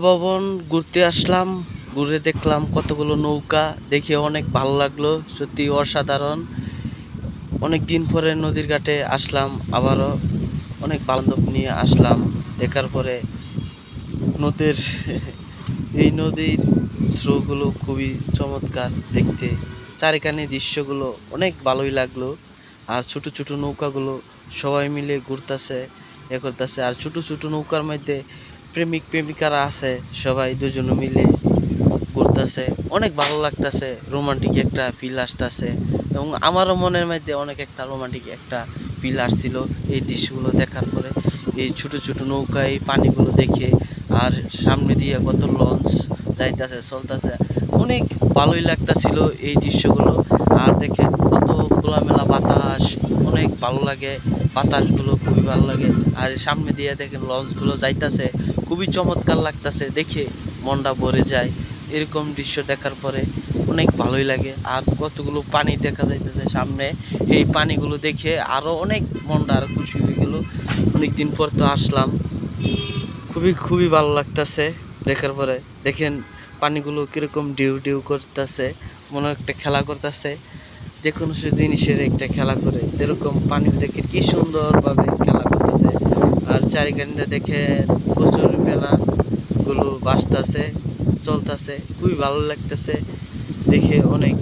ভবন ঘুরতে আসলাম, ঘুরে দেখলাম কতগুলো নৌকা, দেখে অনেক ভালো লাগলো, সত্যি অসাধারণ। অনেক দিন পরে নদীর ঘাটে আসলাম, আবারও অনেক বান্ধব নিয়ে আসলাম। দেখার পরে নদীর এই নদীর স্রোতগুলো খুবই চমৎকার দেখতে, চারিখানে দৃশ্যগুলো অনেক ভালোই লাগলো। আর ছোট ছোট নৌকাগুলো সবাই মিলে ঘুরতেছে, করতেছে। আর ছোট ছোট নৌকার মধ্যে প্রেমিক প্রেমিকারা আছে, সবাই দুজনে মিলে ঘুরতেছে, অনেক ভালো লাগতেছে, রোমান্টিক একটা ফিল আসতেছে। এবং আমারও মনের মধ্যে অনেক একটা রোমান্টিক একটা ফিল আসছিল এই দৃশ্যগুলো দেখার পরে। এই ছোট ছোট নৌকা, এই পানিগুলো দেখে, আর সামনে দিয়ে কত লঞ্চ যাইতেছে চলতেছে, অনেক ভালোই লাগতেছিল এই দৃশ্যগুলো। আর দেখেন কত খোলামেলা বাতাস, অনেক ভালো লাগে, বাতাসগুলো খুবই ভালো লাগে। আর সামনে দিয়ে দেখেন লঞ্চগুলো যাইতেছে, খুবই চমৎকার লাগতেছে, দেখে মনটা ভরে যায়। এরকম দৃশ্য দেখার পরে অনেক ভালোই লাগে। আর কতগুলো পানি দেখা যাইতেছে সামনে, এই পানিগুলো দেখে আরো অনেক মনটা আরো খুশি হয়ে গেল। অনেকদিন পর তো আসলাম, খুবই খুবই ভালো লাগতেছে দেখার পরে। দেখেন পানিগুলো কিরকম ডিউ ডিউ করতেছে, মনে একটা খেলা করতেছে, যে কোনো জিনিসের একটা খেলা করে এরকম পানি দেখে কি সুন্দরভাবে খেলা করতেছে। আর চারিখানিটা দেখে প্রচুর মেলা গুলো বাসতেছে, চলতেছে, খুবই ভালো লাগতেছে, দেখে অনেক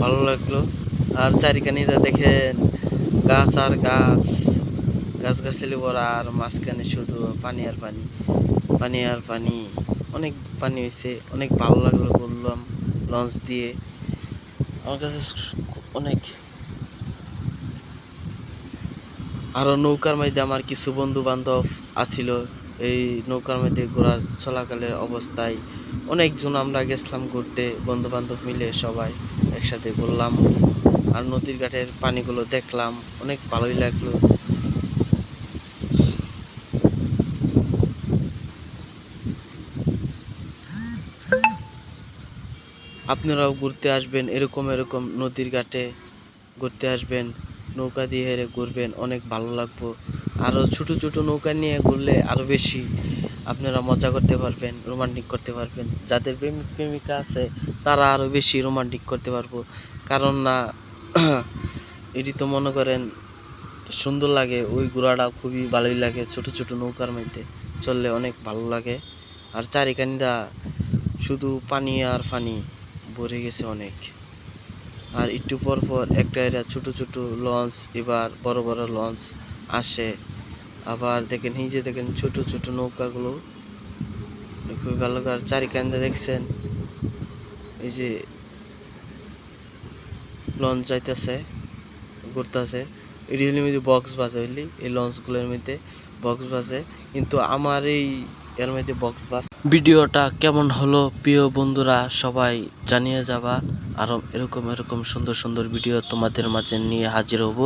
ভালো লাগলো। আর চারিখানিটা দেখে গাছ আর গাছ, গাছগাছালি ভরা, আর মাঝখানে শুধু পানি আর পানি, পানি আর পানি, অনেক পানি হয়েছে, অনেক ভালো লাগলো। বললাম লঞ্চ দিয়ে আমার কাছে অনেক। আরও নৌকার মধ্যে আমার কিছু বন্ধু বান্ধব আসছিল, এই নৌকার মধ্যে ঘোরা চলাকালের অবস্থায় অনেকজন আমরা গেছিলাম ঘুরতে, বন্ধু বান্ধব মিলে সবাই একসাথে ঘুরলাম। আর নদীর ঘাটের পানিগুলো দেখলাম, অনেক ভালোই লাগলো। আপনারাও ঘুরতে আসবেন, এরকম এরকম নদীর ঘাটে ঘুরতে আসবেন, নৌকা দিয়ে হেরে ঘুরবেন, অনেক ভালো লাগবো। আরও ছোট ছোট নৌকা নিয়ে ঘুরলে আরও বেশি আপনারা মজা করতে পারবেন, রোমান্টিক করতে পারবেন। যাদের প্রেমিক প্রেমিকা আছে তারা আরও বেশি রোমান্টিক করতে পারবো। কারণ না এটি তো মনে করেন সুন্দর লাগে, ওই ঘোরাটা খুবই ভালোই লাগে, ছোট ছোট নৌকার মধ্যে চললে অনেক ভালো লাগে। আর চারিখানিটা শুধু পানি আর পানি ভরে গেছে অনেক। আর একটু পর পর একটা এরা ছোট ছোট লঞ্চ, এবার বড় বড় লঞ্চ আসে। আবার দেখেন এই যে দেখেন ছোট ছোট নৌকাগুলো খুবই ভালো। আর চারিখানে দেখছেন এই যে লঞ্চ যাইতেছে, ঘুরতেছে, এটি হলে মধ্যে বক্স বাজে, হইলি এই লঞ্চগুলোর মধ্যে বক্স বাজে, কিন্তু আমার এই এর মধ্যে বক্স বাজ। ভিডিওটা কেমন হলো প্রিয় বন্ধুরা সবাই জানিয়ে যাবা। আরও এরকম এরকম সুন্দর সুন্দর ভিডিও তোমাদের মাঝে নিয়ে হাজির হব।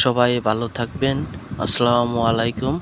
সবাই ভালো থাকবেন, আসসালামু আলাইকুম।